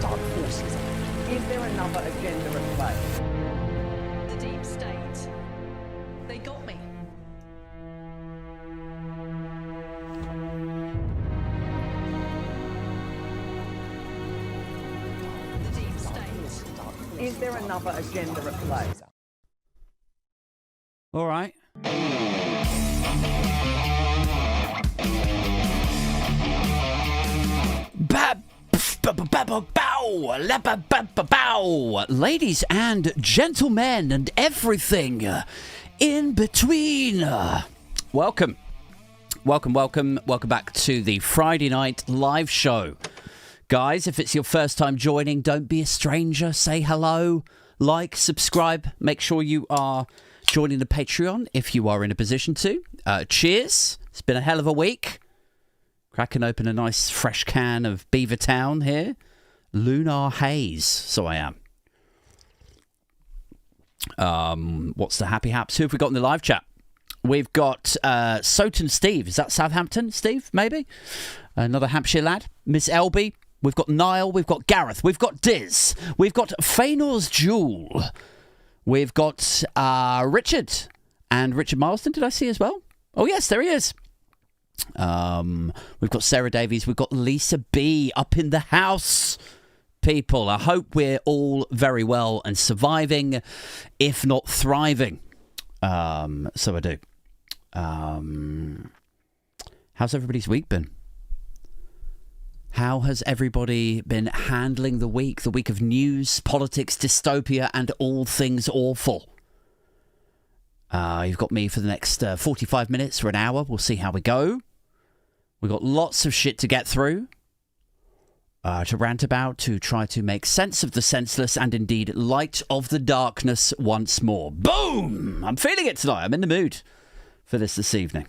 dark forces. Is there another agenda at play? The deep state. They got me. The deep state. Is there another agenda at play? All right. Ladies and gentlemen and everything in between. Welcome back to the Friday night live show. Guys, if it's your first time joining, don't be a stranger. Say hello, like, subscribe. Make sure you are joining the Patreon if you are in a position to. Cheers. It's been a hell of a week. Cracking open a nice fresh can of Beavertown here. Lunar Haze, so I am. What's the happy haps? Who have we got in the live chat? We've got Soton Steve. Is that Southampton, Steve, maybe? Another Hampshire lad. Miss Elby. We've got Niall. We've got Gareth. We've got Diz. We've got Fëanor's Jewel. We've got Richard. And Richard Marsden, did I see as well? Oh, yes, there he is. We've got Sarah Davies. We've got Lisa B up in the house. People, I hope we're all very well and surviving, if not thriving. So I do. How's everybody's week been? How has everybody been handling the week? The week of news, politics, dystopia, and all things awful. You've got me for the next 45 minutes or an hour. We'll see how we go. We've got lots of shit to get through. To rant about, to try to make sense of the senseless, and indeed light of the darkness once more. Boom! I'm feeling it tonight. I'm in the mood for this evening.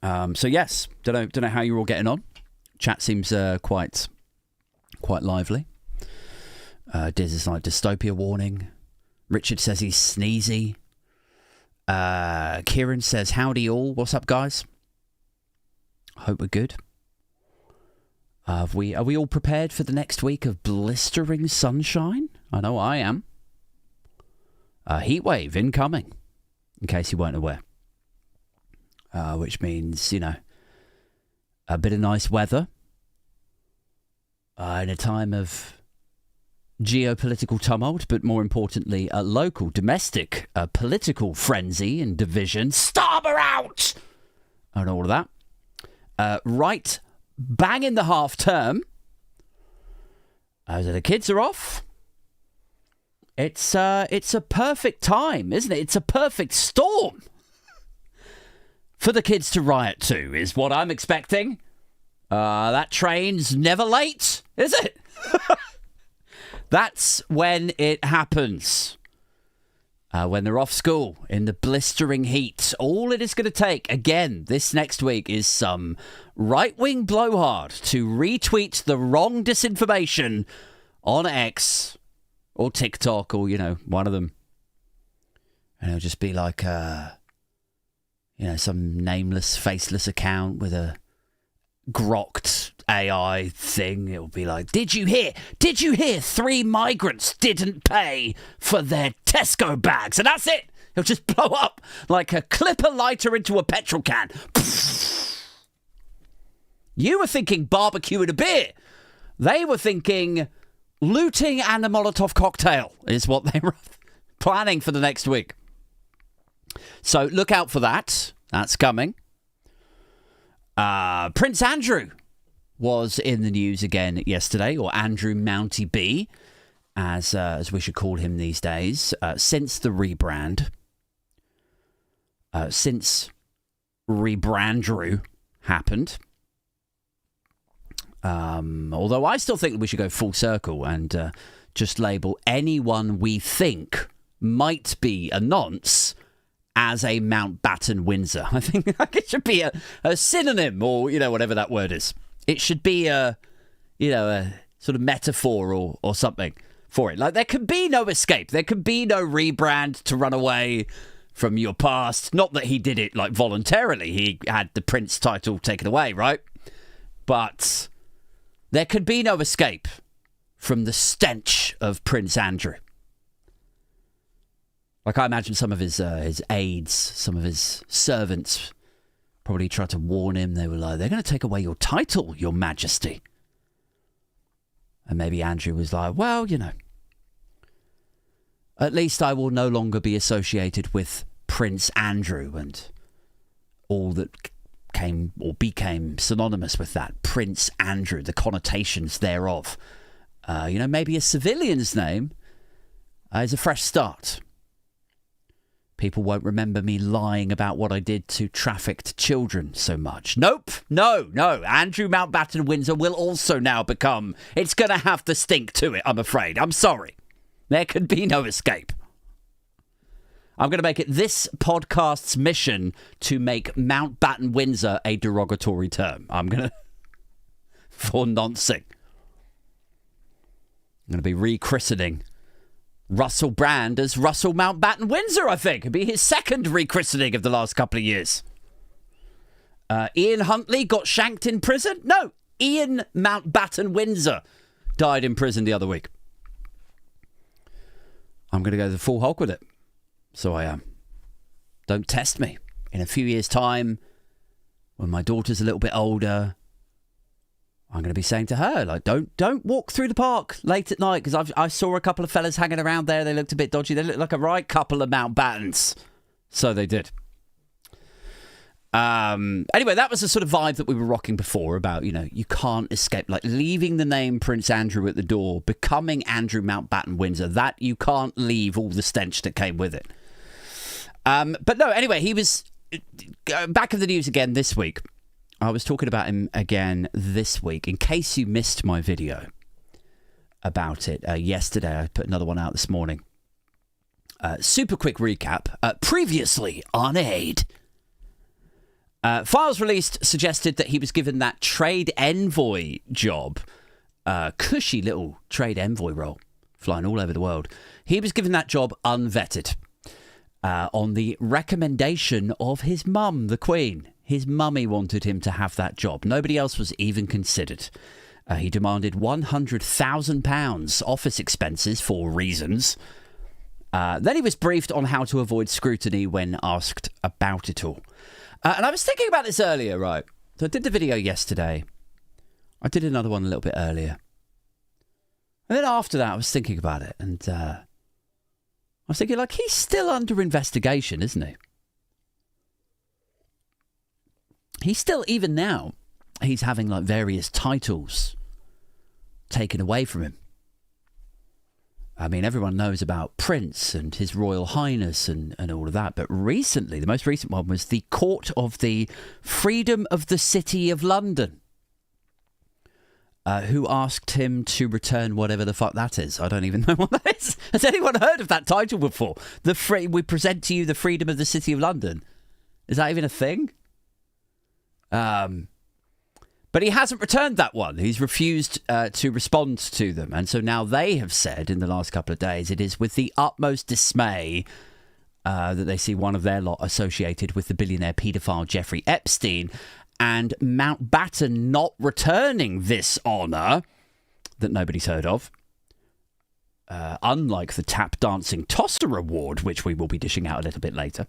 So yes, don't know how you're all getting on. Chat seems quite lively. Diz is like dystopia warning. Richard says he's sneezy. Kieran says howdy all. What's up, guys? Hope we're good. Are we all prepared for the next week of blistering sunshine? I know I am. Heat wave incoming, in case you weren't aware. Which means, you know, a bit of nice weather in a time of geopolitical tumult, but more importantly, a local, domestic, political frenzy and division. Starboard out! And all of that. Right bang in the half term. The kids are off. It's a perfect time, isn't it? It's a perfect storm for the kids to riot to, is what I'm expecting. That train's never late, is it? That's when it happens. When they're off school in the blistering heat. All it is going to take, again, this next week is some right-wing blowhard to retweet the wrong disinformation on X or TikTok or, you know, one of them. And it'll just be like, some nameless, faceless account with a grokked AI thing. It'll be like, did you hear 3 migrants didn't pay for their Tesco bags? And that's it. It'll just blow up like a clipper lighter into a petrol can. You were thinking barbecue and a beer. They were thinking looting and a Molotov cocktail is what they were planning for the next week. So look out for that. That's coming. Prince Andrew was in the news again yesterday, or Andrew Mountie B, as we should call him these days, since the rebrand. Since Rebrandrew happened. Although I still think that we should go full circle and just label anyone we think might be a nonce as a Mountbatten Windsor. I think it should be a synonym, or, you know, whatever that word is. It should be a sort of metaphor or something for it. Like, there can be no escape. There can be no rebrand to run away from your past. Not that he did it, like, voluntarily. He had the Prince title taken away, right? But There could be no escape from the stench of Prince Andrew. Like, I imagine some of his aides, some of his servants probably tried to warn him. They were like, they're going to take away your title, Your Majesty. And maybe Andrew was like, well, you know, at least I will no longer be associated with Prince Andrew and all that came or became synonymous with that. Prince Andrew, the connotations thereof. Maybe a civilian's name is a fresh start. People won't remember me lying about what I did to trafficked children so much. Nope. No. Andrew Mountbatten Windsor will also now become... It's going to have the stink to it, I'm afraid. I'm sorry. There can be no escape. I'm going to make it this podcast's mission to make Mountbatten Windsor a derogatory term. I'm going to... for noncing. I'm going to be rechristening Russell Brand as Russell Mountbatten Windsor, I think. It'd be his second rechristening of the last couple of years. Ian Huntley got shanked in prison? No, Ian Mountbatten Windsor died in prison the other week. I'm going to go the full hog with it. So I am. Don't test me. In a few years' time, when my daughter's a little bit older, I'm going to be saying to her, like, don't walk through the park late at night, because I saw a couple of fellas hanging around there. They looked a bit dodgy. They looked like a right couple of Mountbattens. So they did. Anyway, that was the sort of vibe that we were rocking before about, you can't escape, like leaving the name Prince Andrew at the door, becoming Andrew Mountbatten Windsor, that you can't leave all the stench that came with it. But no, anyway, he was back in the news again this week. I was talking about him again this week. In case you missed my video about it yesterday, I put another one out this morning. Super quick recap. Previously on Aid. Files released suggested that he was given that trade envoy job. Cushy little trade envoy role. Flying all over the world. He was given that job unvetted. On the recommendation of his mum, the Queen. His mummy wanted him to have that job. Nobody else was even considered. He demanded £100,000 office expenses for reasons. Then he was briefed on how to avoid scrutiny when asked about it all. And I was thinking about this earlier, right? So I did the video yesterday. I did another one a little bit earlier. And then after that, I was thinking about it. And I was thinking, like, he's still under investigation, isn't he? He's still, even now, he's having like various titles taken away from him. I mean, everyone knows about Prince and His Royal Highness and all of that. But recently, the most recent one was the Court of the Freedom of the City of London, who asked him to return whatever the fuck that is. I don't even know what that is. Has anyone heard of that title before? We present to you the freedom of the City of London. Is that even a thing? But he hasn't returned that one. He's refused to respond to them. And so now they have said in the last couple of days, it is with the utmost dismay that they see one of their lot associated with the billionaire paedophile Jeffrey Epstein, and Mountbatten not returning this honour that nobody's heard of. Unlike the tap dancing tosser award, which we will be dishing out a little bit later.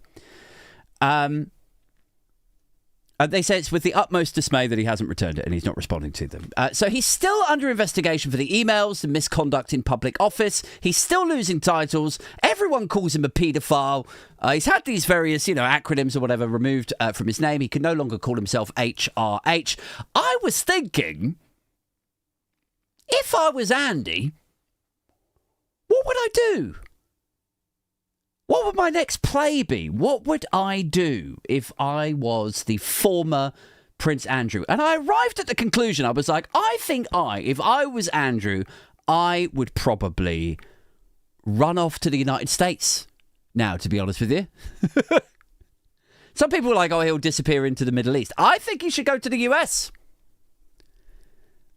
They say it's with the utmost dismay that he hasn't returned it and he's not responding to them. So he's still under investigation for the emails, the misconduct in public office. He's still losing titles. Everyone calls him a paedophile. He's had these various, acronyms or whatever removed from his name. He can no longer call himself HRH. I was thinking, if I was Andy, what would I do? What would my next play be? What would I do if I was the former Prince Andrew? And I arrived at the conclusion, I was like, if I was Andrew, I would probably run off to the United States now, to be honest with you. Some people are like, he'll disappear into the Middle East. I think he should go to the US.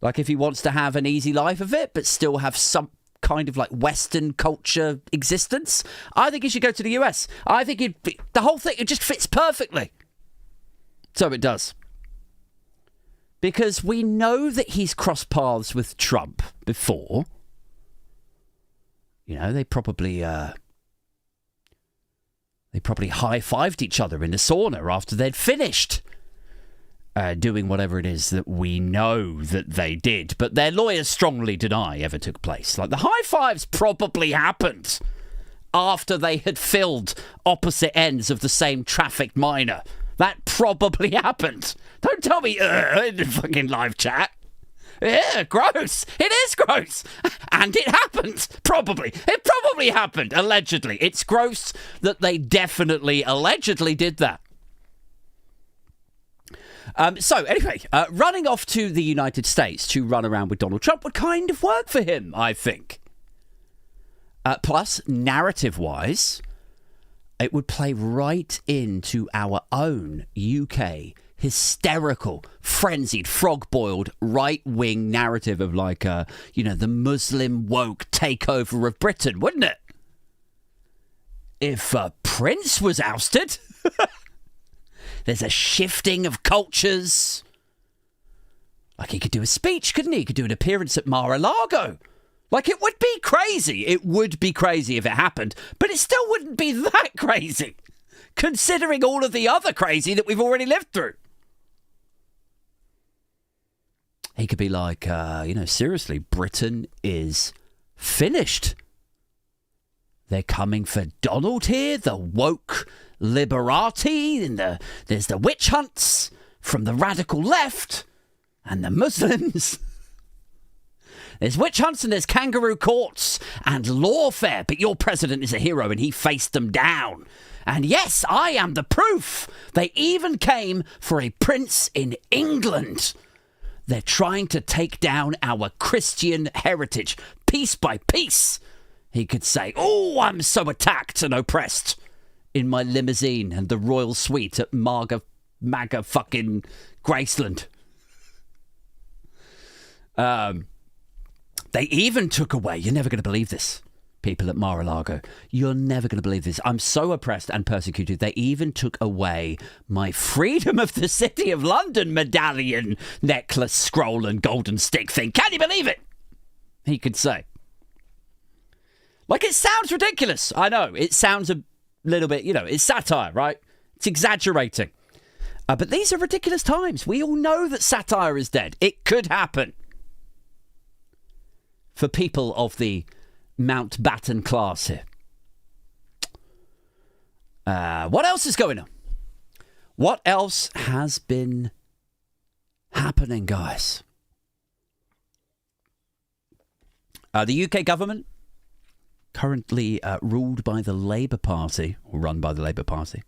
Like, if he wants to have an easy life of it, but still have some kind of like Western culture existence, I think he should go to the US. I think the whole thing, it just fits perfectly. So it does. Because we know that he's crossed paths with Trump before. You know, they probably high-fived each other in the sauna after they'd finished doing whatever it is that we know that they did. But their lawyers strongly deny ever took place. Like, the high-fives probably happened after they had filled opposite ends of the same trafficked minor. That probably happened. Don't tell me in the fucking live chat. Yeah, gross. It is gross. And it happened. Probably. It probably happened. Allegedly. It's gross that they definitely allegedly did that. So, anyway, running off to the United States to run around with Donald Trump would kind of work for him, I think. Plus, narrative-wise, it would play right into our own UK hysterical, frenzied, frog-boiled, right-wing narrative of the Muslim woke takeover of Britain, wouldn't it? If Prince was ousted, there's a shifting of cultures. Like, he could do a speech, couldn't he? He could do an appearance at Mar-a-Lago. Like, it would be crazy. It would be crazy if it happened, but it still wouldn't be that crazy, considering all of the other crazy that we've already lived through. He could be like, seriously, Britain is finished. They're coming for Donald here, the woke liberati, and there's the witch hunts from the radical left and the Muslims. There's witch hunts and there's kangaroo courts and lawfare, but your president is a hero and he faced them down. And yes, I am the proof. They even came for a prince in England. They're trying to take down our Christian heritage, piece by piece. He could say, oh, I'm so attacked and oppressed in my limousine and the royal suite at MAGA fucking Graceland. They even took away, you're never going to believe this, people at Mar-a-Lago. You're never going to believe this. I'm so oppressed and persecuted. They even took away my Freedom of the City of London medallion, necklace, scroll and golden stick thing. Can you believe it? He could say. Like, it sounds ridiculous. I know. It sounds a little bit, it's satire, right? It's exaggerating. But these are ridiculous times. We all know that satire is dead. It could happen. For people of the Mountbatten class here. What else is going on? What else has been happening, guys? The UK government, currently ruled by the Labour Party, or run by the Labour Party.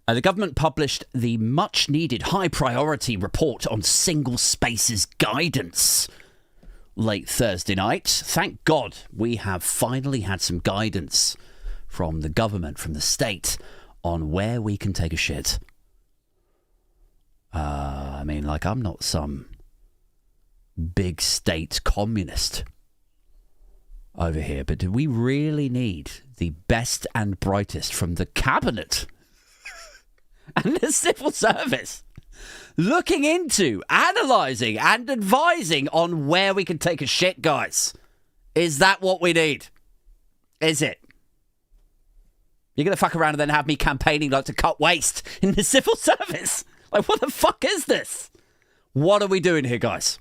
The government published the much-needed high-priority report on single spaces guidance late Thursday night. Thank God we have finally had some guidance from the government, from the state, on where we can take a shit. I'm not some big state communist over here, but do we really need the best and brightest from the cabinet and the civil service looking into, analysing and advising on where we can take a shit, guys? Is that what we need? Is it? You're going to fuck around and then have me campaigning to cut waste in the civil service? Like, what the fuck is this? What are we doing here, guys?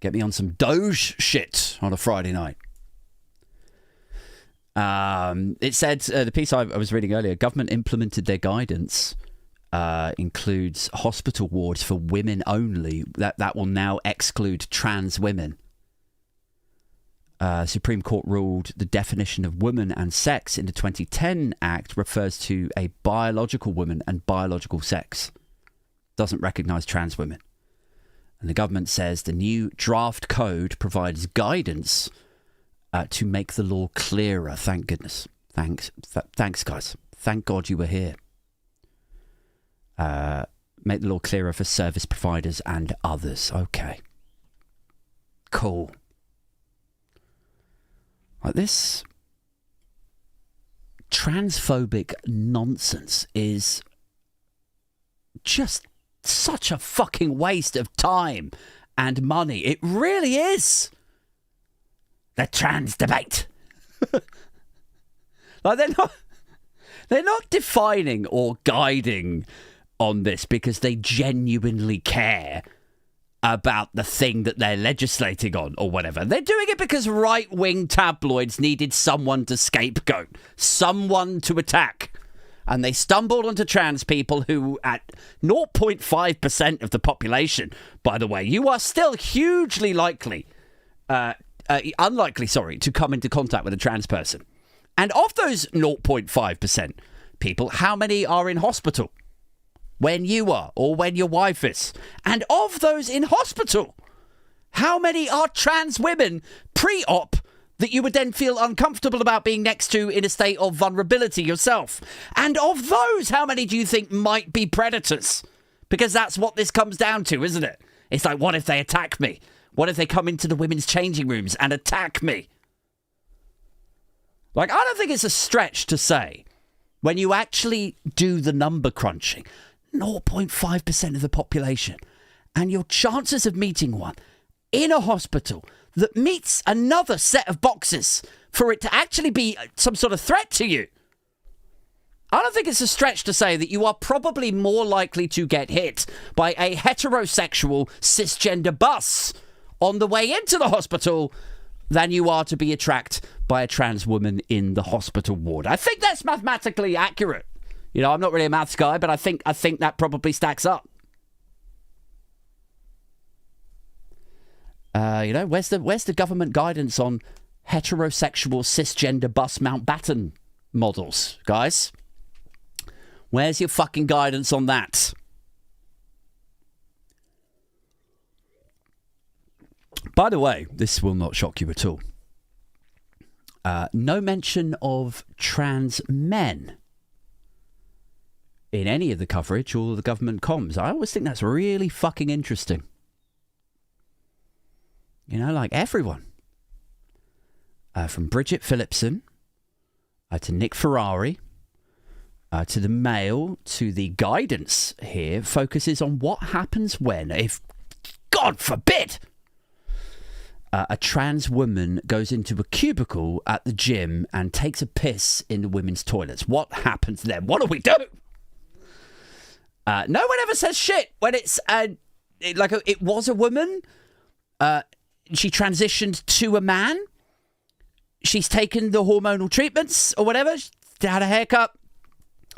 Get me on some Doge shit on a Friday night. It said, the piece I was reading earlier, government implemented their guidance, includes hospital wards for women only. That will now exclude trans women. Supreme Court ruled the definition of woman and sex in the 2010 Act refers to a biological woman and biological sex. Doesn't recognise trans women. And the government says the new draft code provides guidance to make the law clearer. Thank goodness. Thanks, guys. Thank God you were here. Make the law clearer for service providers and others. Okay. Cool. Like, this transphobic nonsense is just such a fucking waste of time and money. It really is. The trans debate. Like they're not defining or guiding on this because they genuinely care about the thing that they're legislating on or whatever. They're doing it because right-wing tabloids needed someone to scapegoat, someone to attack. And they stumbled onto trans people who, at 0.5% of the population, by the way, you are still hugely unlikely, to come into contact with a trans person. And of those 0.5% people, how many are in hospital? When you are, or when your wife is. And of those in hospital, how many are trans women pre-op that you would then feel uncomfortable about being next to in a state of vulnerability yourself? And of those, how many do you think might be predators? Because that's what this comes down to, isn't it? It's like, what if they attack me? What if they come into the women's changing rooms and attack me? Like, I don't think it's a stretch to say, when you actually do the number crunching, 0.5% of the population, and your chances of meeting one in a hospital that meets another set of boxes for it to actually be some sort of threat to you. I don't think it's a stretch to say that you are probably more likely to get hit by a heterosexual cisgender bus on the way into the hospital than you are to be attacked by a trans woman in the hospital ward. I think that's mathematically accurate. You know, I'm not really a maths guy, but I think that probably stacks up. Where's the government guidance on heterosexual cisgender bus Mountbatten models, guys? Where's your fucking guidance on that? By the way, this will not shock you at all. No mention of trans men in any of the coverage or the government comms. I always think that's really fucking interesting. You know, like everyone. From Bridget Phillipson to Nick Ferrari to the Mail to the guidance here focuses on what happens when, if, God forbid, a trans woman goes into a cubicle at the gym and takes a piss in the women's toilets. What happens then? What do we do? No one ever says shit when it's it was a woman. She transitioned to a man. She's taken the hormonal treatments or whatever. She had a haircut.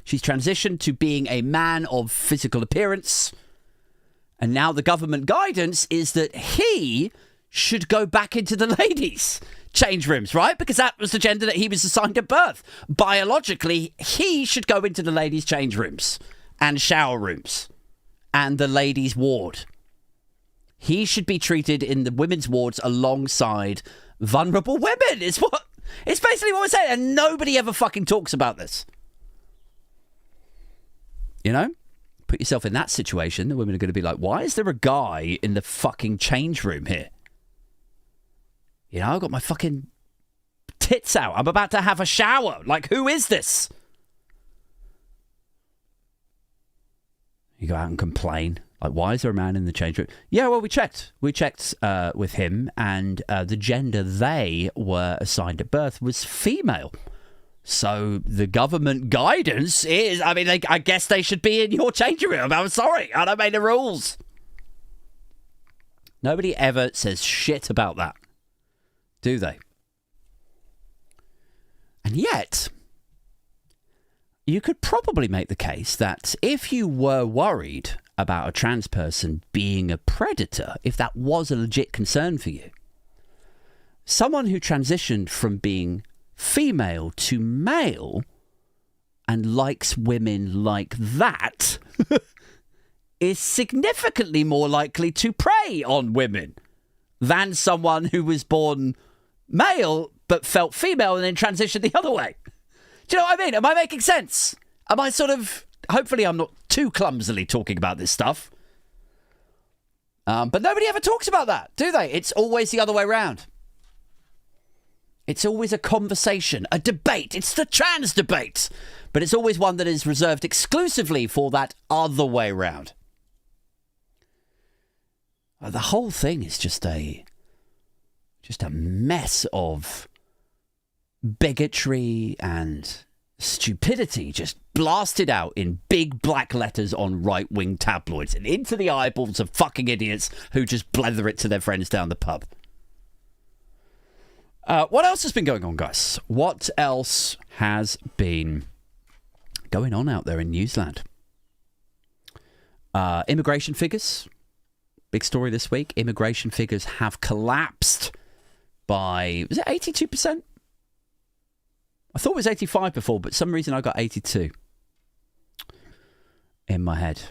She's transitioned to being a man of physical appearance. And now the government guidance is that he should go back into the ladies' change rooms, right? Because that was the gender that he was assigned at birth. Biologically, he should go into the ladies' change rooms and shower rooms and the ladies' ward. He should be treated in the women's wards alongside vulnerable women. It's basically what we're saying. And nobody ever fucking talks about this. You know? Put yourself in that situation. The women are going to be like, why is there a guy in the fucking change room here? You know, I've got my fucking tits out. I'm about to have a shower. Like, who is this? You go out and complain. Like, why is there a man in the change room? Yeah, well, we checked. We checked with him, and the gender they were assigned at birth was female. So the government guidance is, I mean, I guess they should be in your changing room. I'm sorry. I don't make the rules. Nobody ever says shit about that, do they? And yet, you could probably make the case that if you were worried about a trans person being a predator, if that was a legit concern for you, someone who transitioned from being female to male and likes women like that is significantly more likely to prey on women than someone who was born male but felt female and then transitioned the other way. Do you know what I mean? Am I making sense? Am I sort of... Hopefully I'm not too clumsily talking about this stuff. But nobody ever talks about that, do they? It's always the other way around. It's always a conversation, a debate. It's the trans debate. But it's always one that is reserved exclusively for that other way round. The whole thing is just a mess of bigotry and stupidity just blasted out in big black letters on right-wing tabloids and into the eyeballs of fucking idiots who just blether it to their friends down the pub. What else has been going on, guys? What else has been going on out there in Newsland? Immigration figures. Big story this week. Immigration figures have collapsed by, was it 82%? I thought it was 85 before, but for some reason I got 82 in my head.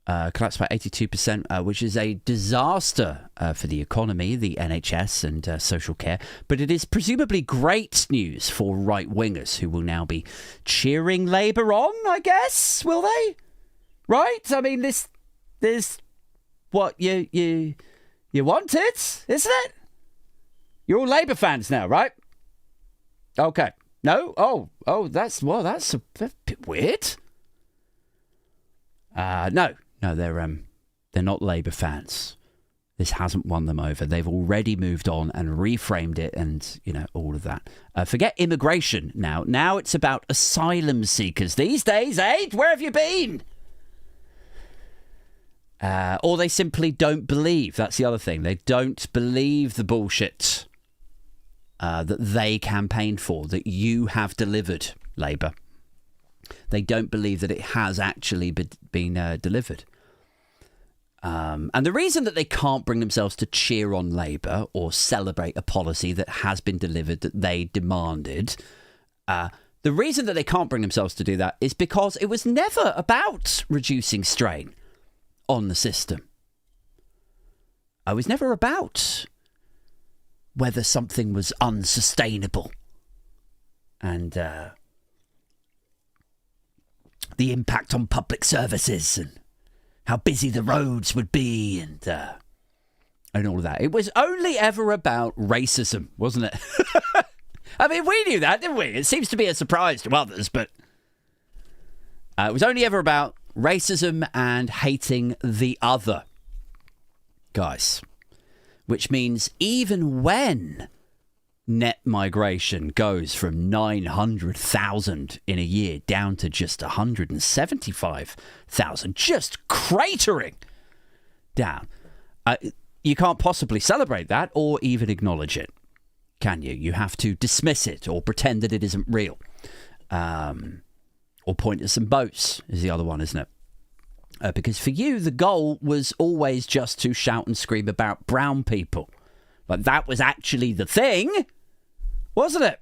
Collapsed by 82%, which is a disaster for the economy, the NHS and social care. But it is presumably great news for right-wingers who will now be cheering Labour on, I guess, will they? Right? I mean, this what you wanted, isn't it? You're all Labour fans now, right? Okay. No? Oh, that's a bit weird. No, they're not Labour fans. This hasn't won them over. They've already moved on and reframed it and, all of that. Forget immigration now. Now it's about asylum seekers. These days, where have you been? Or they simply don't believe. That's the other thing. They don't believe the bullshit that they campaigned for, that you have delivered, Labour. They don't believe that it has actually been delivered. And the reason that they can't bring themselves to cheer on Labour or celebrate a policy that has been delivered that they demanded, the reason that they can't bring themselves to do that is because it was never about reducing strain on the system. It was never about whether something was unsustainable and the impact on public services and how busy the roads would be and all of that. It was only ever about racism, wasn't it? I mean, we knew that, didn't we? It seems to be a surprise to others, but it was only ever about racism and hating the other, guys. Which means even when net migration goes from 900,000 in a year down to just 175,000, just cratering down, you can't possibly celebrate that or even acknowledge it, can you? You have to dismiss it or pretend that it isn't real. Or point at some boats is the other one, isn't it? Because for you, the goal was always just to shout and scream about brown people. Like that was actually the thing, wasn't it?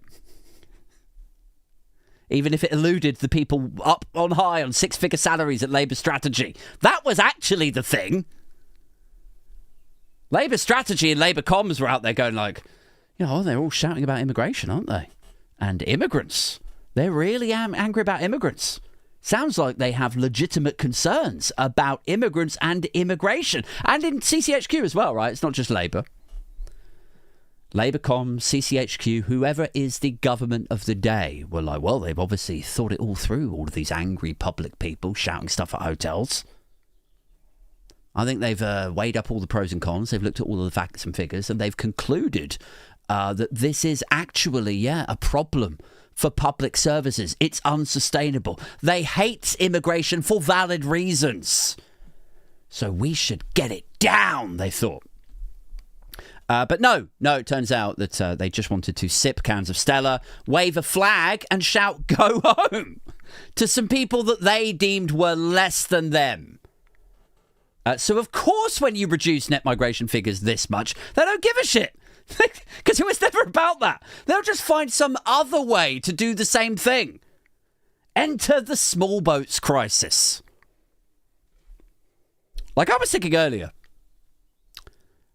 Even if it eluded the people up on high on six-figure salaries at Labour strategy. That was actually the thing. Labour strategy and Labour comms were out there going like, they're all shouting about immigration, aren't they? And immigrants. They're really angry about immigrants. Sounds like they have legitimate concerns about immigrants and immigration. And in CCHQ as well, right? It's not just Labour. Labour.com, CCHQ, whoever is the government of the day were like, well, they've obviously thought it all through, all of these angry public people shouting stuff at hotels. I think they've weighed up all the pros and cons. They've looked at all of the facts and figures, and they've concluded that this is actually, a problem for public services. It's unsustainable. They hate immigration for valid reasons. So we should get it down, they thought. But no, it turns out that they just wanted to sip cans of Stella, wave a flag and shout, go home, to some people that they deemed were less than them. So of course, when you reduce net migration figures this much, they don't give a shit. Because it was never about that. They'll just find some other way to do the same thing. Enter the small boats crisis. Like I was thinking earlier,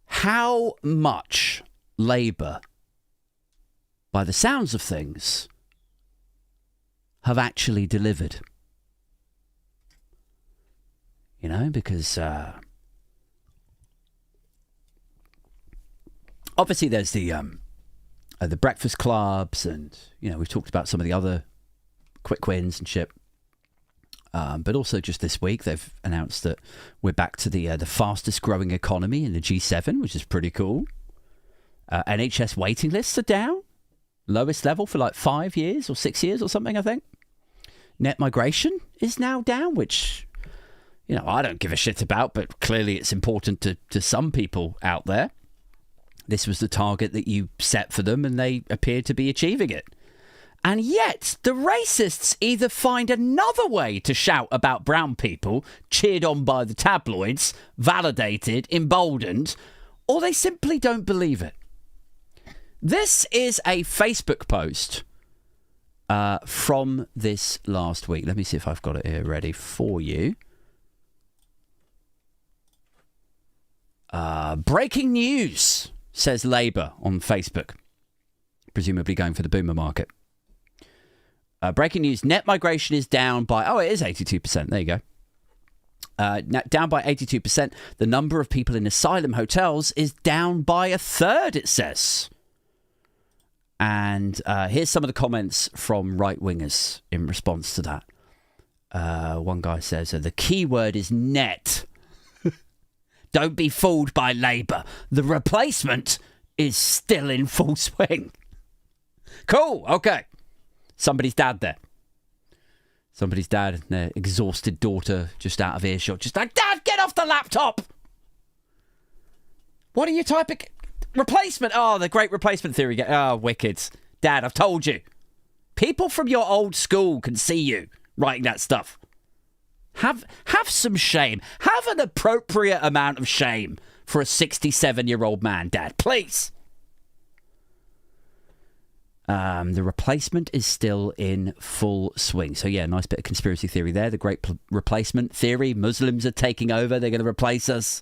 how much Labour, by the sounds of things, have actually delivered? Because obviously there's the the breakfast clubs, and we've talked about some of the other quick wins and shit. But also just this week, they've announced that we're back to the fastest growing economy in the G7, which is pretty cool. NHS waiting lists are down. Lowest level for like 5 years or 6 years or something, I think. Net migration is now down, which, I don't give a shit about, but clearly it's important to some people out there. This was the target that you set for them, and they appear to be achieving it. And yet, the racists either find another way to shout about brown people, cheered on by the tabloids, validated, emboldened, or they simply don't believe it. This is a Facebook post from this last week. Let me see if I've got it here ready for you. Breaking news, says Labour on Facebook, presumably going for the boomer market. Breaking news, net migration is down by, it is 82%. There you go. Down by 82%. The number of people in asylum hotels is down by a third, it says. And here's some of the comments from right-wingers in response to that. One guy says, the key word is net. Don't be fooled by Labour. The replacement is still in full swing. Cool, okay. Somebody's dad there. Somebody's dad and their exhausted daughter just out of earshot. Just like, Dad, get off the laptop! What are you typing? Replacement! Oh, the great replacement theory. Oh, wicked. Dad, I've told you. People from your old school can see you writing that stuff. Have some shame. Have an appropriate amount of shame for a 67-year-old man, Dad. Please. The replacement is still in full swing. So, yeah, nice bit of conspiracy theory there. The great replacement theory. Muslims are taking over. They're going to replace us.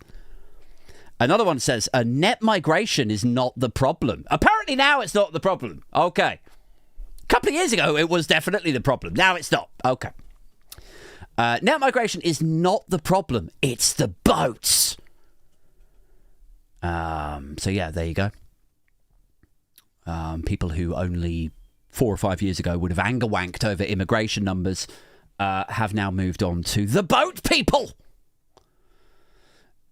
Another one says, net migration is not the problem. Apparently now it's not the problem. Okay. A couple of years ago, it was definitely the problem. Now it's not. Okay. Net migration is not the problem. It's the boats. So, yeah, there you go. People who only 4 or 5 years ago would have anger wanked over immigration numbers have now moved on to the boat people.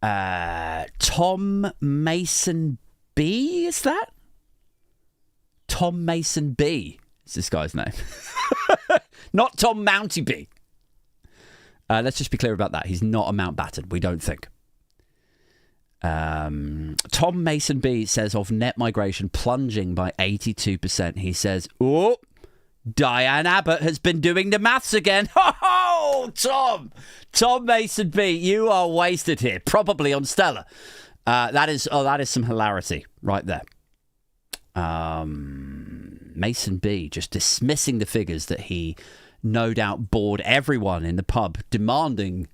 Tom Mason B, is that? Tom Mason B is this guy's name. Not Tom Mounty B. Let's just be clear about that. He's not a Mountbatten, we don't think. Tom Mason B says of net migration plunging by 82%. He says, Diane Abbott has been doing the maths again. Oh, Tom Mason B, you are wasted here, probably on Stella. That is some hilarity right there. Mason B just dismissing the figures that he no doubt bored everyone in the pub demanding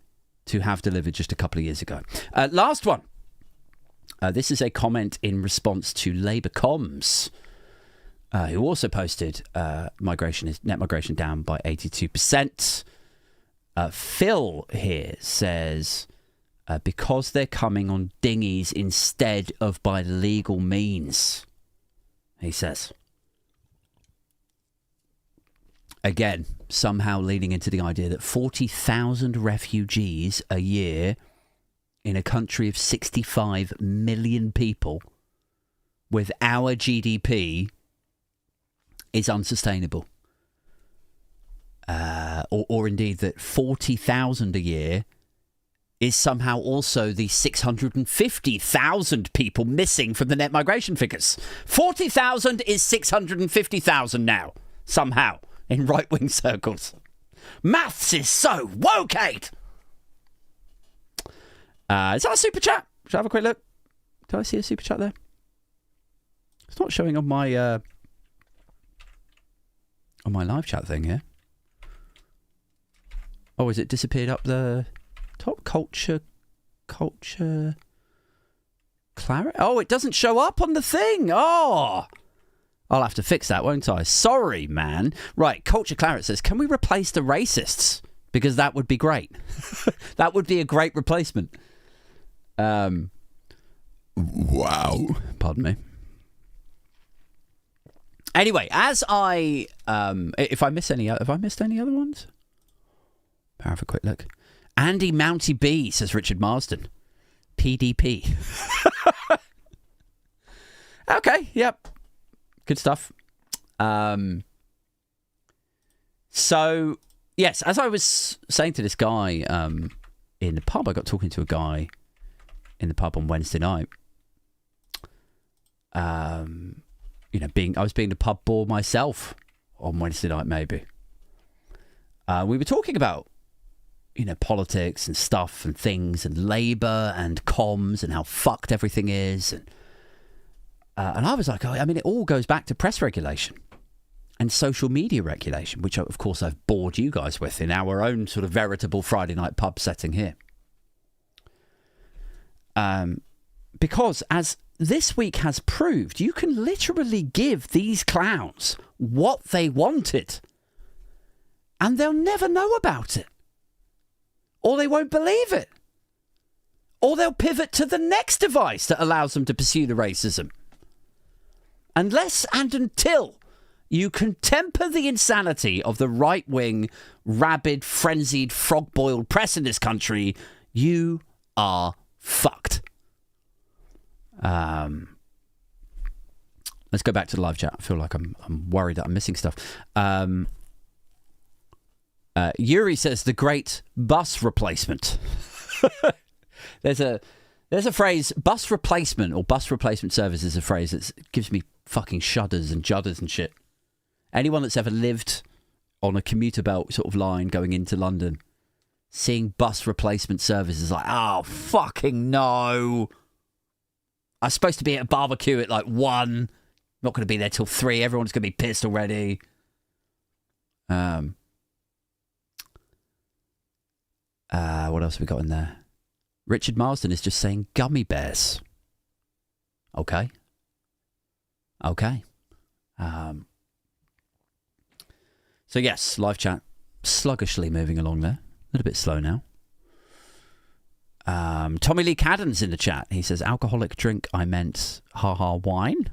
to have delivered just a couple of years ago. Last one. This is a comment in response to Labour Comms, who also posted net migration down by 82%. Phil here says, because they're coming on dinghies instead of by legal means, he says. Again, somehow leading into the idea that 40,000 refugees a year in a country of 65 million people with our GDP is unsustainable. Or indeed that 40,000 a year is somehow also the 650,000 people missing from the net migration figures. 40,000 is 650,000 now, somehow, in right-wing circles. Maths is so woke-ate! Is that a super chat? Should I have a quick look? Did I see a super chat there? It's not showing on my live chat thing here. Oh, has it disappeared up the top? Culture clarity? Oh, it doesn't show up on the thing. Oh, I'll have to fix that, won't I? Sorry, man. Right, Culture Claret says, can we replace the racists? Because that would be great. That would be a great replacement. Wow. Pardon me. Anyway, as I if I miss any, have I missed any other ones? I'll have a quick look. Andy Mounty B, says Richard Marsden. PDP. Okay, yep. Good stuff. So, yes, as I was saying to this guy in the pub, I got talking to a guy in the pub on Wednesday night. I was being the pub bore myself on Wednesday night, maybe. We were talking about, politics and stuff and things and Labour and comms and how fucked everything is. And I was like, it all goes back to press regulation and social media regulation, which, of course, I've bored you guys with in our own sort of veritable Friday night pub setting here. Because as this week has proved, you can literally give these clowns what they wanted and they'll never know about it. Or they won't believe it. Or they'll pivot to the next device that allows them to pursue the racism. Unless and until you can temper the insanity of the right-wing, rabid, frenzied, frog-boiled press in this country, you are fucked. Let's go back to the live chat. I feel like I'm worried that I'm missing stuff. Yuri says the great bus replacement. There's a phrase, bus replacement or bus replacement service is a phrase that gives me fucking shudders and judders and shit. Anyone that's ever lived on a commuter belt sort of line going into London, seeing bus replacement service is like, oh, fucking no. I was supposed to be at a barbecue at like 1. Not going to be there till 3. Everyone's going to be pissed already. What else have we got in there? Richard Marsden is just saying gummy bears. Okay. So yes, live chat sluggishly moving along there. A little bit slow now. Tommy Lee Cadden's in the chat. He says, alcoholic drink, I meant wine.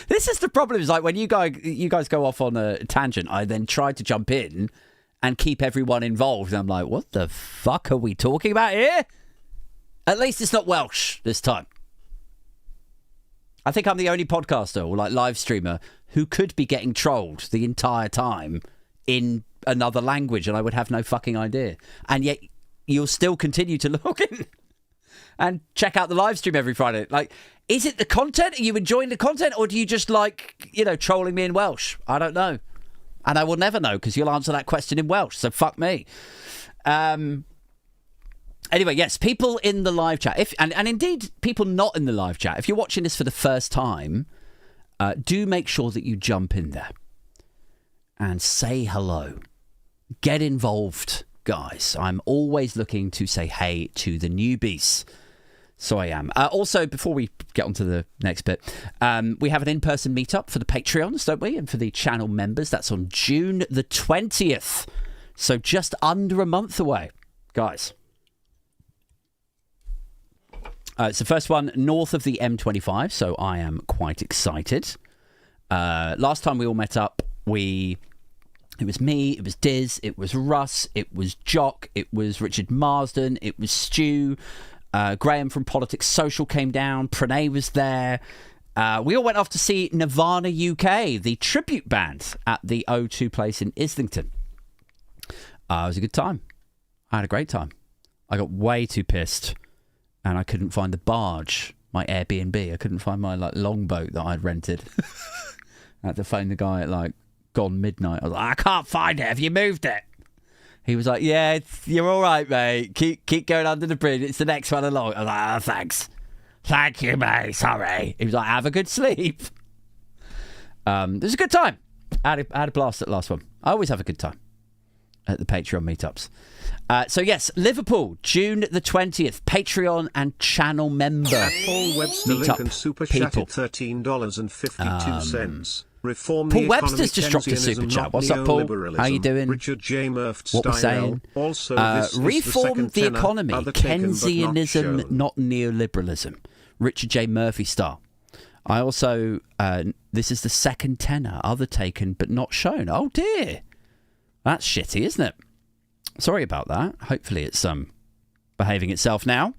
This is the problem, is like when you guys go off on a tangent, I then try to jump in and keep everyone involved. And I'm like, what the fuck are we talking about here? At least it's not Welsh this time. I think I'm the only podcaster or like live streamer who could be getting trolled the entire time in another language and I would have no fucking idea. And yet you'll still continue to log in and check out the live stream every Friday. Like, is it the content? Are you enjoying the content? Or do you just like, trolling me in Welsh? I don't know. And I will never know because you'll answer that question in Welsh. So fuck me. Anyway, yes, people in the live chat, and indeed people not in the live chat, if you're watching this for the first time, do make sure that you jump in there and say hello. Get involved, guys. I'm always looking to say hey to the newbies. So I am. Also, before we get on to the next bit, we have an in-person meetup for the Patreons, don't we? And for the channel members. That's on June the 20th. So just under a month away, guys. It's the first one north of the M25, so I am quite excited. Last time we all met up, it was me, it was Diz, it was Russ, it was Jock, it was Richard Marsden, it was Stu, Graham from Politics Social came down, Pranay was there. We all went off to see Nirvana UK, the tribute band, at the O2 place in Islington. It was a good time. I had a great time. I got way too pissed. And I couldn't find the barge, my Airbnb. I couldn't find my longboat that I'd rented. I had to phone the guy at gone midnight. I was like, I can't find it. Have you moved it? He was like, yeah, you're all right, mate. Keep going under the bridge. It's the next one along. I was like, oh, thanks. Thank you, mate. Sorry. He was like, have a good sleep. It was a good time. I had a blast at the last one. I always have a good time at the Patreon meetups. So yes, Liverpool, June the 20th, Patreon and channel member. At Paul Webster Lincoln Super Chatted $13.52. Reform Paul Webster's just dropped a super chat. What's up, Paul? How you doing? Richard J. Murph what we're saying? Also, reform the economy. Keynesianism, not neoliberalism. Richard J. Murphy style. I also, this is the second tenor, other taken but not shown. Oh dear. That's shitty, isn't it? Sorry about that. Hopefully it's behaving itself now.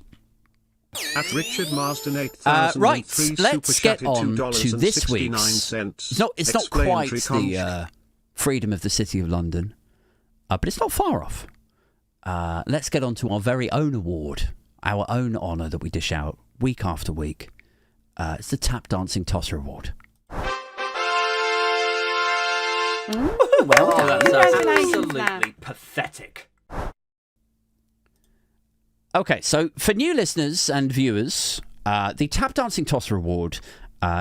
At Richard Marsden 8003 Right, super let's get chatted on to this week's. $2.69. It's not quite the freedom of the City of London, but it's not far off. Let's get on to our very own award, our own honour that we dish out week after week. It's the Tap Dancing Tosser Award. Well, that's absolutely pathetic. Okay, so for new listeners and viewers, the Tap Dancing Tosser Award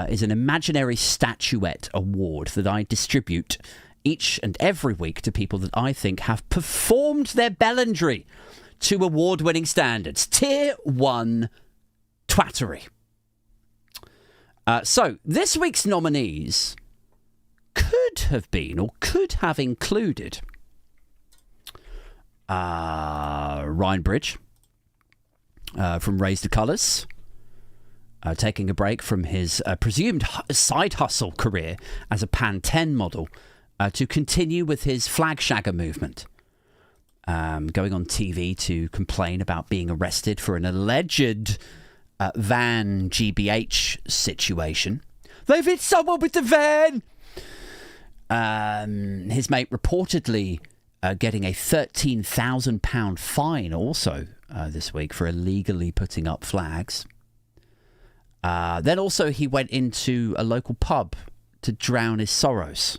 is an imaginary statuette award that I distribute each and every week to people that I think have performed their bellendry to award-winning standards. Tier 1 twattery. So, this week's nominees could have been, or could have included, Ryan Bridge from Raise the Colours, taking a break from his presumed side hustle career as a Pan 10 model to continue with his flag shagger movement. Going on TV to complain about being arrested for an alleged van GBH situation. They've hit someone with the van! His mate reportedly getting a £13,000 fine also this week for illegally putting up flags. Then also he went into a local pub to drown his sorrows.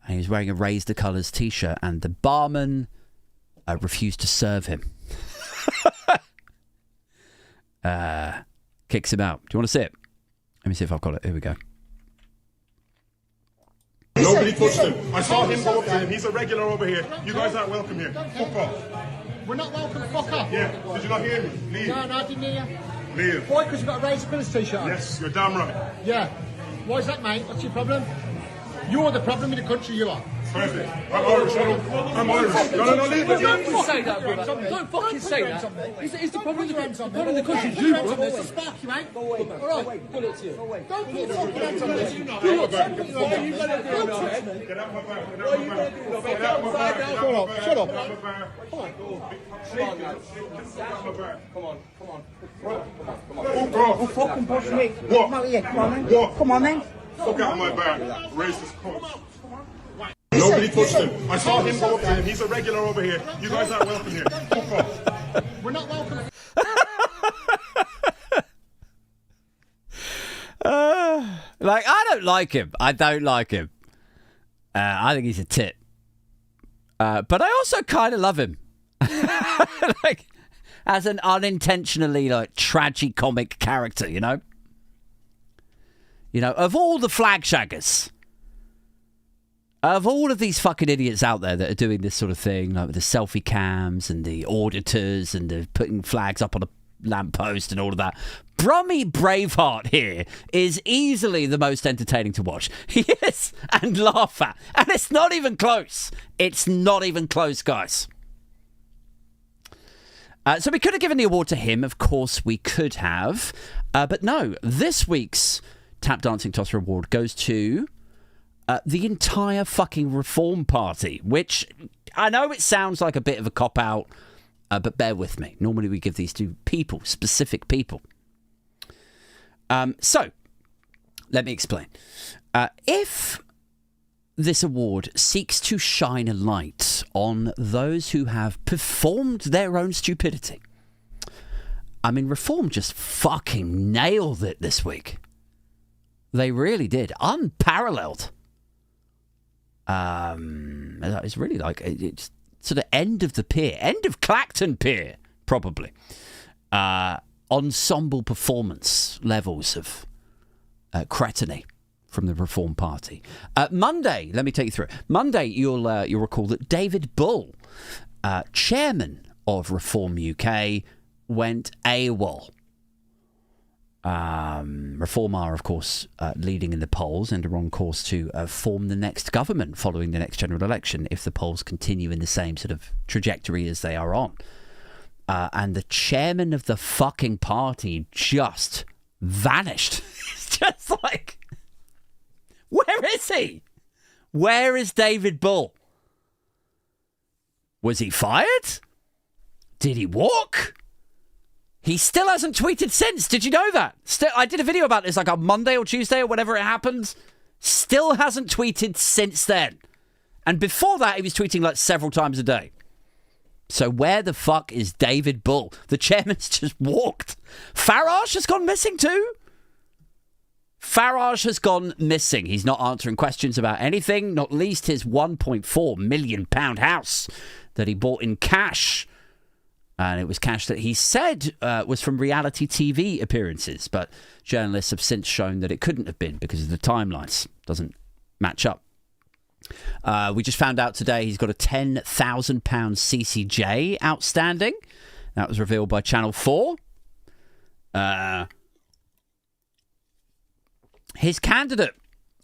And he was wearing a Raise the Colours t-shirt and the barman refused to serve him. Kicks him out. Do you want to see it? Let me see if I've got it. Here we go. Nobody touched him. I saw him go up to him. He's a regular over here. You guys aren't welcome here. Fuck off. We're not welcome, fuck off. Yeah. Did you not hear me? Leave. No, I didn't hear you. Leave. Why? Because you've got a Raise the Colours t-shirt on? Yes, you're damn right. Yeah. Why is that, mate? What's your problem? You're the problem in the country, you are. Perfect. I'm Irish. I'm Irish. No, leave it. Don't fucking say that, brother. Don't fucking say that. Is the problem in the country you, bro? There's a spark, you ain't. All right, pull it to you. Don't put your fucking hands on me. Get out of my back. Get out of my back. Get out of my back. Get out of my back. Shut up. Get out of my back. Come on. Come on. Oh, God. Fucking push me. What? Come on, yeah, come on, then. What? Come on, then. Fuck out of my back. Racist cunt. Nobody touched him. I saw him go up to him. He's a regular over here. You guys aren't welcome here. Fuck off. We're not welcome. Like, I don't like him. I think he's a tit. But I also kind of love him. Like, as an unintentionally, like, tragicomic character, you know? You know, of all the flag shaggers, of all of these fucking idiots out there that are doing this sort of thing, like with the selfie cams and the auditors and the putting flags up on a lamppost and all of that, Brummy Braveheart here is easily the most entertaining to watch. He is, and laugh at. And it's not even close. It's not even close, guys. So we could have given the award to him. Of course we could have. But no, this week's Tap Dancing Tosser Award goes to the entire fucking Reform Party, which I know it sounds like a bit of a cop-out, but bear with me. Normally we give these to people, specific people. So, let me explain. If this award seeks to shine a light on those who have performed their own stupidity, I mean, Reform just fucking nailed it this week. They really did. Unparalleled. It's really like, it's sort of end of the pier. End of Clacton Pier, probably. Ensemble performance levels of cretiny from the Reform Party. Monday, let me take you through it. Monday, you'll recall that David Bull, chairman of Reform UK, went AWOL. Reform are, of course, leading in the polls and are on course to form the next government following the next general election if the polls continue in the same sort of trajectory as they are on. And the chairman of the fucking party just vanished. just like, where is he? Where is David Bull? Was he fired? Did he walk? He still hasn't tweeted since. Did you know that? I did a video about this like on Monday or Tuesday or whenever it happened. Still hasn't tweeted since then. And before that, he was tweeting like several times a day. So where the fuck is David Bull? The chairman's just walked. Farage has gone missing too. Farage has gone missing. He's not answering questions about anything, not least his £1.4 million house that he bought in cash. And it was cash that he said was from reality TV appearances. But journalists have since shown that it couldn't have been because of the timelines. Doesn't match up. We just found out today he's got a £10,000 CCJ outstanding. That was revealed by Channel 4. His candidate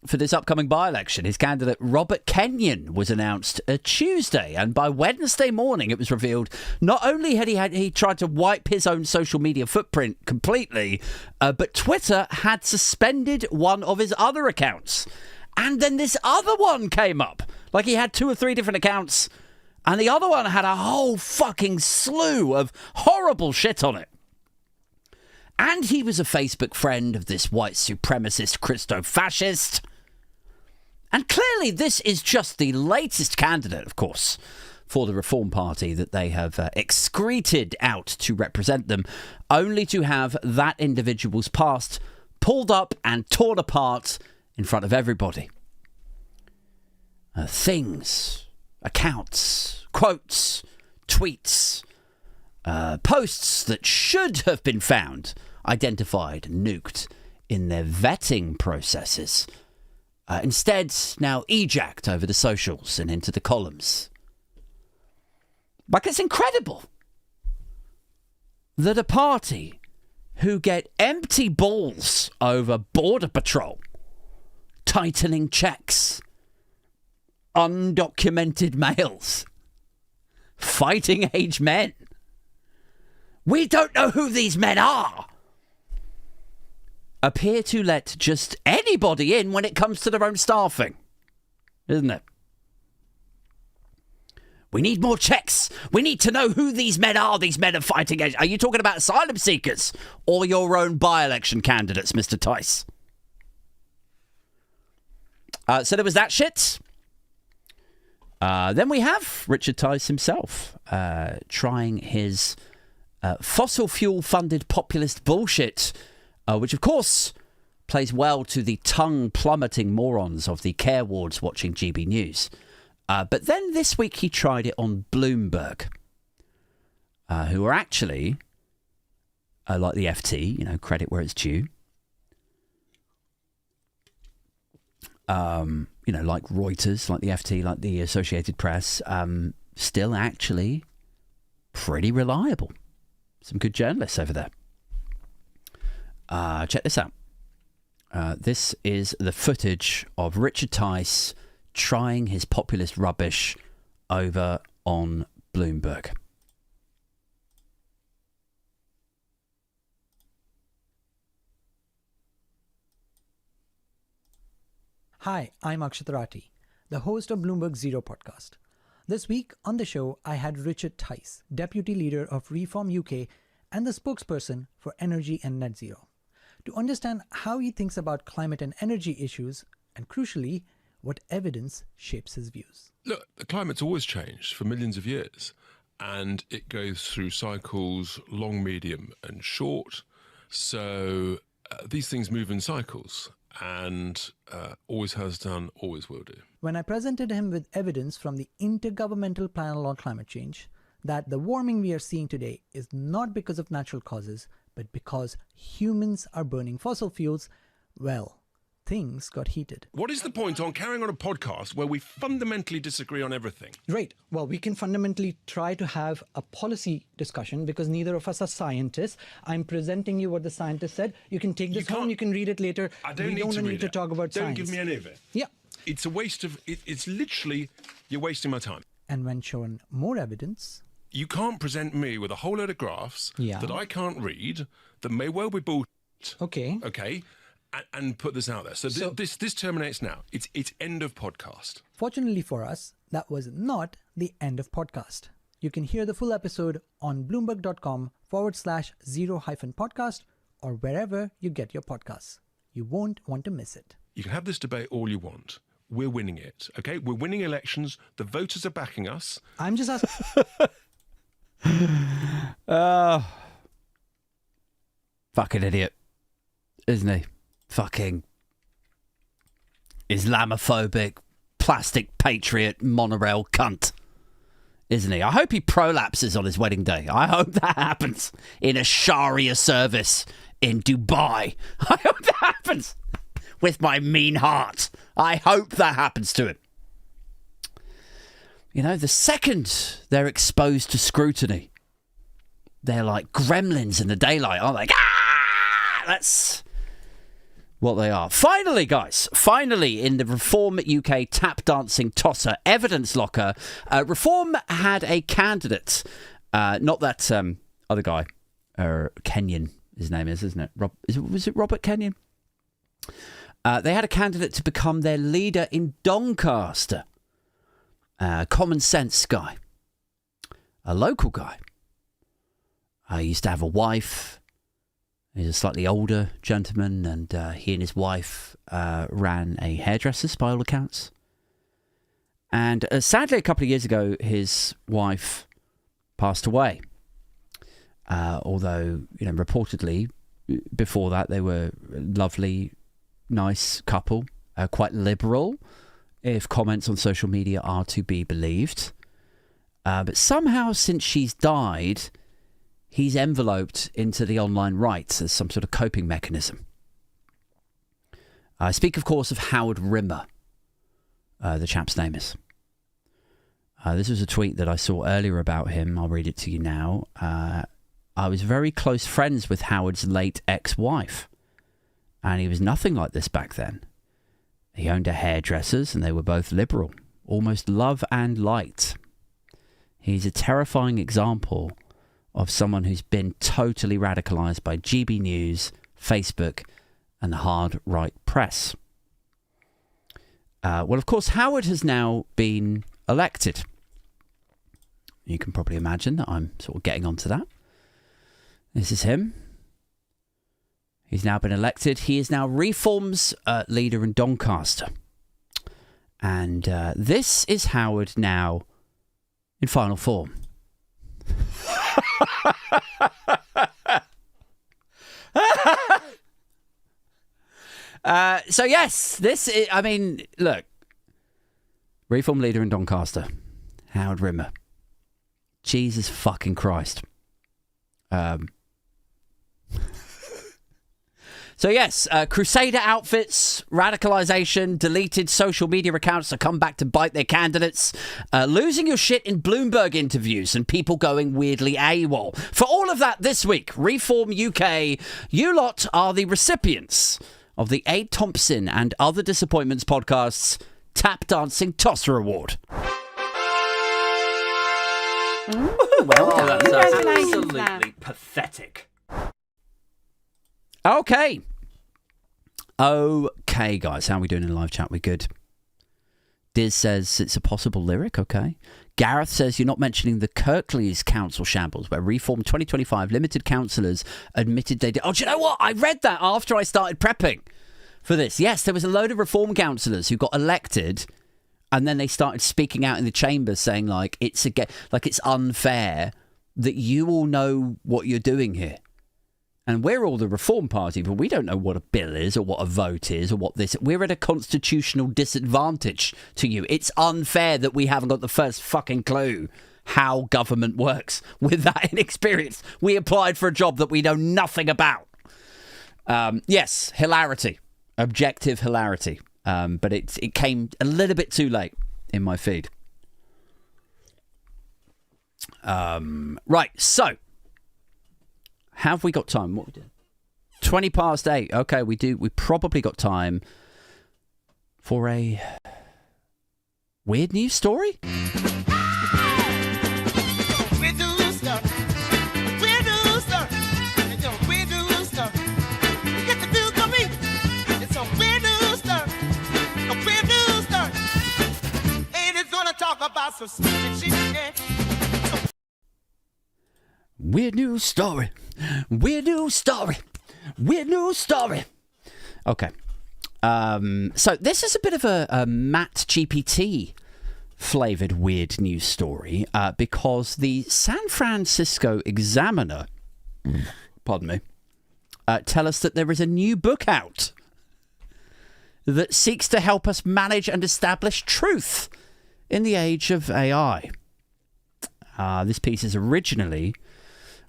for this upcoming by-election, his candidate Robert Kenyon, was announced Tuesday, and by Wednesday morning it was revealed not only had he tried to wipe his own social media footprint completely, but Twitter had suspended one of his other accounts. And then this other one came up. Like he had 2 or 3 different accounts, and the other one had a whole fucking slew of horrible shit on it. And he was a Facebook friend of this white supremacist Christo-fascist. And clearly this is just the latest candidate, of course, for the Reform Party that they have excreted out to represent them, only to have that individual's past pulled up and torn apart in front of everybody. Things, accounts, quotes, tweets, posts that should have been found, identified, nuked in their vetting processes. Instead, now ejacked over the socials and into the columns. Like, it's incredible that a party who get empty balls over border patrol, tightening checks, undocumented males, fighting age men. We don't know who these men are. Appear to let just anybody in when it comes to their own staffing. Isn't it? We need more checks. We need to know who these men are. These men are fighting age. Are you talking about asylum seekers or your own by-election candidates, Mr. Tice? So there was that shit. Then we have Richard Tice himself trying his fossil fuel funded populist bullshit, which of course plays well to the tongue plummeting morons of the care wards watching GB News. But then this week he tried it on Bloomberg, who are actually, like the FT, you know, credit where it's due. You know, like Reuters, like the FT, like the Associated Press, still actually pretty reliable. Some good journalists over there. Check this out. This is the footage of Richard Tice trying his populist rubbish over on Bloomberg. Hi, I'm Akshat Rati, the host of Bloomberg Zero podcast. This week on the show, I had Richard Tice, Deputy Leader of Reform UK and the spokesperson for Energy and Net Zero, to understand how he thinks about climate and energy issues and, crucially, what evidence shapes his views. Look, the climate's always changed for millions of years, and it goes through cycles, long, medium and short. So these things move in cycles. And always has done, always will do. When I presented him with evidence from the Intergovernmental Panel on Climate Change that the warming we are seeing today is not because of natural causes, but because humans are burning fossil fuels, well, things got heated. What is the point on carrying on a podcast where we fundamentally disagree on everything? Right. Well, we can fundamentally try to have a policy discussion because neither of us are scientists. I'm presenting you what the scientist said. You can take this home, you can read it later. I don't we need don't to need read to it. talk about don't science. Give me any of it. Yeah. It's a waste of... It's literally... You're wasting my time. And when shown more evidence... You can't present me with a whole load of graphs that I can't read, that may well be bullshit. Okay. Okay? and put this out there. So, this terminates now. It's end of podcast. Fortunately for us, that was not the end of podcast. You can hear the full episode on bloomberg.com/0-podcast or wherever you get your podcasts. You won't want to miss it. You can have this debate all you want. We're winning it, okay? We're winning elections. The voters are backing us. I'm just asking. Fucking idiot, isn't he? Fucking Islamophobic, plastic patriot, monorail cunt, isn't he? I hope he prolapses on his wedding day. I hope that happens in a Sharia service in Dubai. I hope that happens with my mean heart. I hope that happens to him. You know, the second they're exposed to scrutiny, they're like gremlins in the daylight, aren't they? Ah! That's what they are. Finally, guys, in the Reform UK tap dancing tosser evidence locker, Reform had a candidate, not that other guy, Kenyon, his name is, isn't it? Was it Robert Kenyon? They had a candidate to become their leader in Doncaster. Common sense guy. A local guy. He used to have a wife. He's a slightly older gentleman, and he and his wife ran a hairdresser's by all accounts. And sadly, a couple of years ago, his wife passed away. Although, you know, reportedly, before that, they were a lovely, nice couple, quite liberal, if comments on social media are to be believed. But somehow, since she's died, he's enveloped into the online right as some sort of coping mechanism. I speak, of course, of Howard Rimmer, the chap's name is. This was a tweet that I saw earlier about him. I'll read it to you now. I was very close friends with Howard's late ex-wife, and he was nothing like this back then. He owned a hairdresser's, and they were both liberal, almost love and light. He's a terrifying example of someone who's been totally radicalised by GB News, Facebook, and the hard right press. Well, of course, Howard has now been elected. You can probably imagine that I'm sort of getting onto that. This is him. He's now been elected. He is now Reform's leader in Doncaster. And this is Howard now in final form. So yes, this is, I mean, look, Reform leader in Doncaster, Howard Rimmer. Jesus fucking Christ. So yes, Crusader outfits, radicalisation, deleted social media accounts to come back to bite their candidates, losing your shit in Bloomberg interviews, and people going weirdly AWOL. For all of that this week, Reform UK, you lot are the recipients of the Aid Thompson and Other Disappointments podcast's Tap Dancing Tosser Award. Well, that's absolutely pathetic. Okay, guys, how are we doing in live chat? We good? Diz says it's a possible lyric, okay. Gareth says you're not mentioning the Kirklees council shambles where Reform 2025 limited councillors admitted they did. Oh, do you know what? I read that after I started prepping for this. Yes, there was a load of Reform councillors who got elected and then they started speaking out in the chamber saying it's unfair that you all know what you're doing here. And we're all the Reform Party, but we don't know what a bill is or what a vote is or what this... We're at a constitutional disadvantage to you. It's unfair that we haven't got the first fucking clue how government works. With that inexperience, we applied for a job that we know nothing about. Yes, hilarity. Objective hilarity. But it came a little bit too late in my feed. Right, so... Have we got time? What we did? 20 past 8. Okay, we do. We probably got time for a weird news story. Weird news story. Weird news story. Weird news story. Okay. So this is a bit of a Matt GPT flavoured weird news story because the San Francisco Examiner, pardon me, tell us that there is a new book out that seeks to help us manage and establish truth in the age of AI. This piece is originally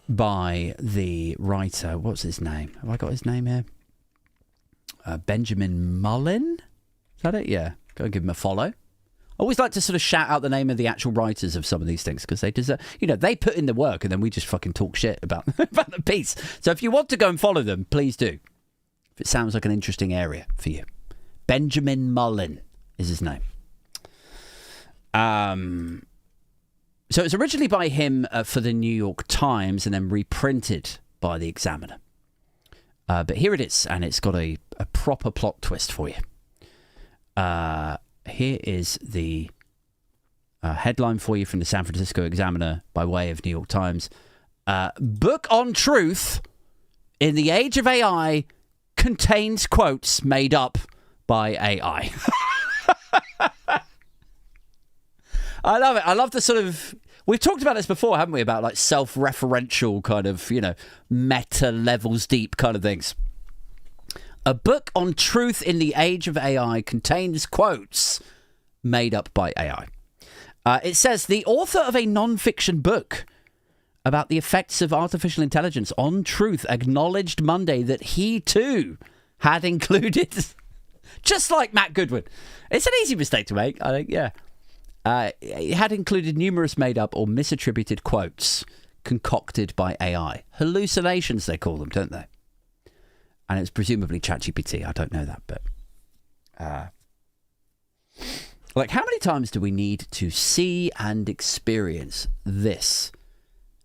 by the writer, what's his name? Have I got his name here? Benjamin Mullin? Is that it? Yeah. Go give him a follow. I always like to sort of shout out the name of the actual writers of some of these things because they deserve, they put in the work and then we just fucking talk shit about the piece. So if you want to go and follow them, please do. If it sounds like an interesting area for you. Benjamin Mullin is his name. So it's originally by him for the New York Times and then reprinted by the Examiner. But here it is, and it's got a proper plot twist for you. Here is the headline for you from the San Francisco Examiner by way of New York Times. Book on truth in the age of AI contains quotes made up by AI. I love it. I love the sort of... We've talked about this before, haven't we? About like self-referential kind of, meta levels deep kind of things. A book on truth in the age of AI contains quotes made up by AI. It says, the author of a non-fiction book about the effects of artificial intelligence on truth acknowledged Monday that he too had included... Just like Matt Goodwin. It's an easy mistake to make, I think, yeah. It had included numerous made-up or misattributed quotes concocted by AI. Hallucinations, they call them, don't they? And it's presumably ChatGPT. I don't know that, but... how many times do we need to see and experience this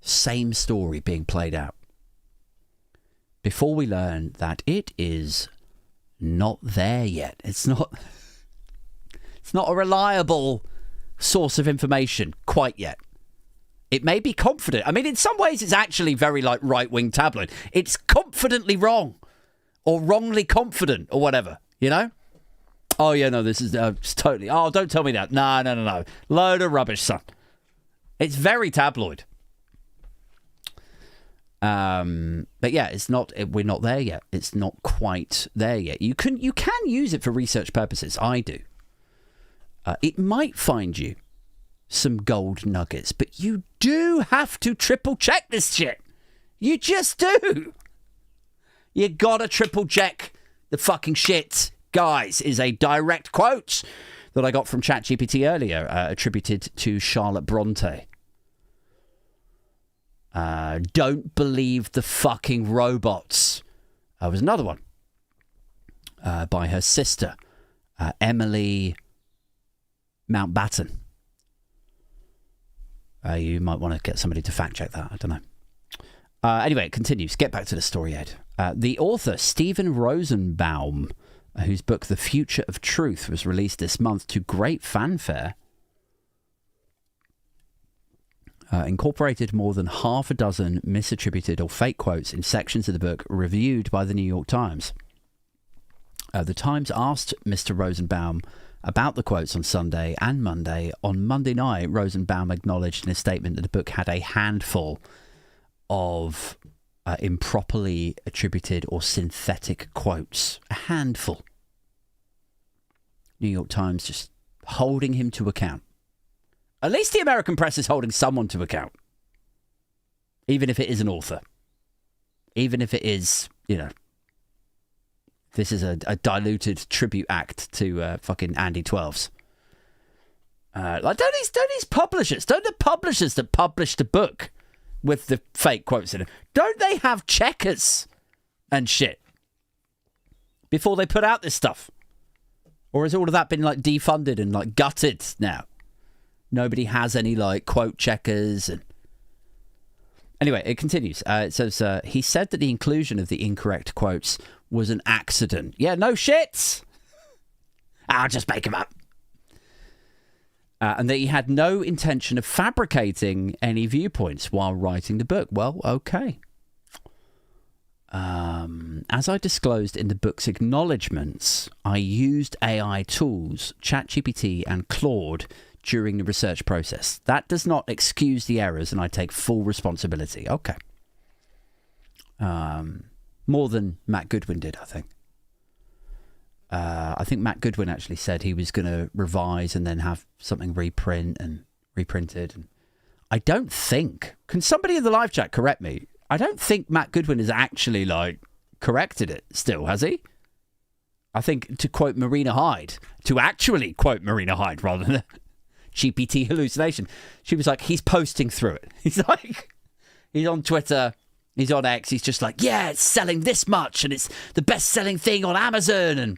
same story being played out before we learn that it is not there yet? It's not a reliable source of information quite yet. It may be confident. I mean, in some ways, it's actually very like right-wing tabloid. It's confidently wrong or wrongly confident or whatever, Oh, yeah, no, this is it's totally... Oh, don't tell me that. No. Load of rubbish, son. It's very tabloid. But yeah, it's not... We're not there yet. It's not quite there yet. You can use it for research purposes. I do. It might find you some gold nuggets, but you do have to triple check this shit. You just do. You gotta triple check the fucking shit. Guys, is a direct quote that I got from ChatGPT earlier, attributed to Charlotte Bronte. Don't believe the fucking robots. Was another one by her sister, Emily Mountbatten. You might want to get somebody to fact check that. I don't know. Anyway, it continues. Get back to the story, Ed. The author, Stephen Rosenbaum, whose book The Future of Truth was released this month to great fanfare, incorporated more than half a dozen misattributed or fake quotes in sections of the book reviewed by the New York Times. The Times asked Mr. Rosenbaum about the quotes on Sunday and Monday. On Monday night, Rosenbaum acknowledged in a statement that the book had a handful of improperly attributed or synthetic quotes. A handful. New York Times just holding him to account. At least the American press is holding someone to account. Even if it is an author. Even if it is, this is a diluted tribute act to fucking Andy 12s. Don't these publishers, don't the publishers that published the book with the fake quotes in it, don't they have checkers and shit before they put out this stuff? Or has all of that been defunded and gutted now? Nobody has any quote checkers. And anyway, it continues. It says, he said that the inclusion of the incorrect quotes was an accident. Yeah, no shit. I'll just make them up. And that he had no intention of fabricating any viewpoints while writing the book. Well, okay. As I disclosed in the book's acknowledgements, I used AI tools, ChatGPT and Claude, during the research process. That does not excuse the errors, and I take full responsibility. Okay. More than Matt Goodwin did, I think. I think Matt Goodwin actually said he was going to revise and then have something reprinted. And I don't think... Can somebody in the live chat correct me? I don't think Matt Goodwin has actually, corrected it still, has he? I think, to quote Marina Hyde, rather than GPT hallucination, she was like, he's posting through it. He's on Twitter, he's on X, he's just like, yeah, it's selling this much, and it's the best-selling thing on Amazon, and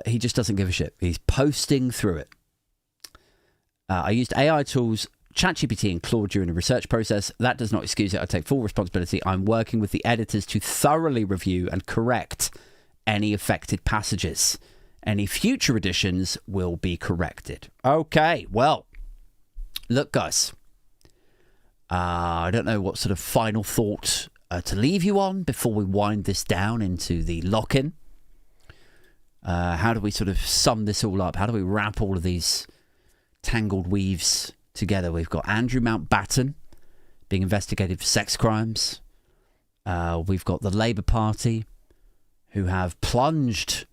he just doesn't give a shit. He's posting through it. I used AI tools, ChatGPT and Claude during the research process. That does not excuse it. I take full responsibility. I'm working with the editors to thoroughly review and correct any affected passages. Any future editions will be corrected. Okay, well, look, guys. I don't know what sort of final thought to leave you on before we wind this down into the lock-in. How do we sort of sum this all up? How do we wrap all of these tangled weaves together? We've got Andrew Mountbatten being investigated for sex crimes. We've got the Labour Party, who have plunged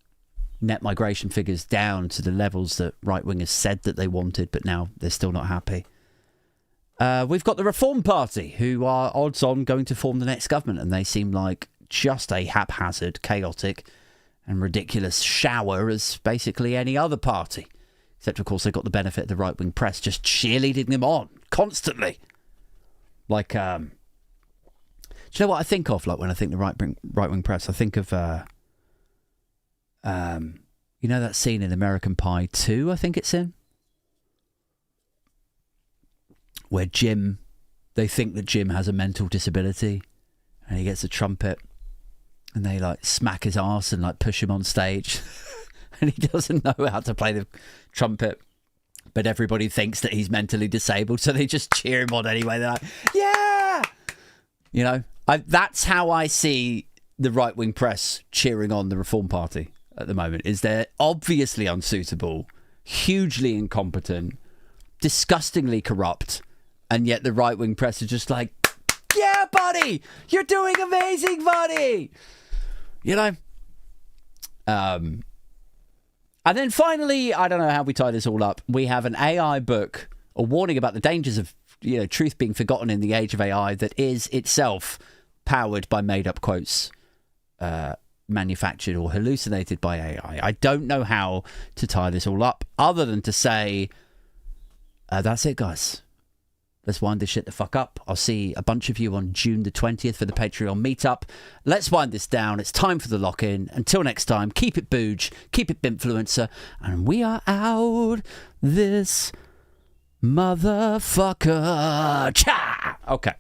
net migration figures down to the levels that right-wingers said that they wanted, but now they're still not happy. We've got the Reform Party, who are odds on going to form the next government, and they seem like just a haphazard, chaotic and ridiculous shower as basically any other party. Except, of course, they've got the benefit of the right-wing press just cheerleading them on constantly. Do you know what I think of? When I think the right-wing press, I think of, that scene in American Pie 2, I think it's in, where they think that Jim has a mental disability, and he gets a trumpet, and they smack his arse and push him on stage. And he doesn't know how to play the trumpet, but everybody thinks that he's mentally disabled, so they just cheer him on anyway. They're like, yeah! That's how I see the right-wing press cheering on the Reform Party at the moment. Is they're obviously unsuitable, hugely incompetent, disgustingly corrupt, and yet the right-wing press are just like, yeah, buddy! You're doing amazing, buddy! And then finally, I don't know how we tie this all up. We have an AI book, a warning about the dangers of truth being forgotten in the age of AI that is itself powered by made-up quotes, manufactured or hallucinated by AI. I don't know how to tie this all up other than to say, that's it, guys. Let's wind this shit the fuck up. I'll see a bunch of you on June the 20th for the Patreon meetup. Let's wind this down. It's time for the lock-in. Until next time, keep it booge, keep it Bimfluencer, and we are out this motherfucker. Cha! Okay.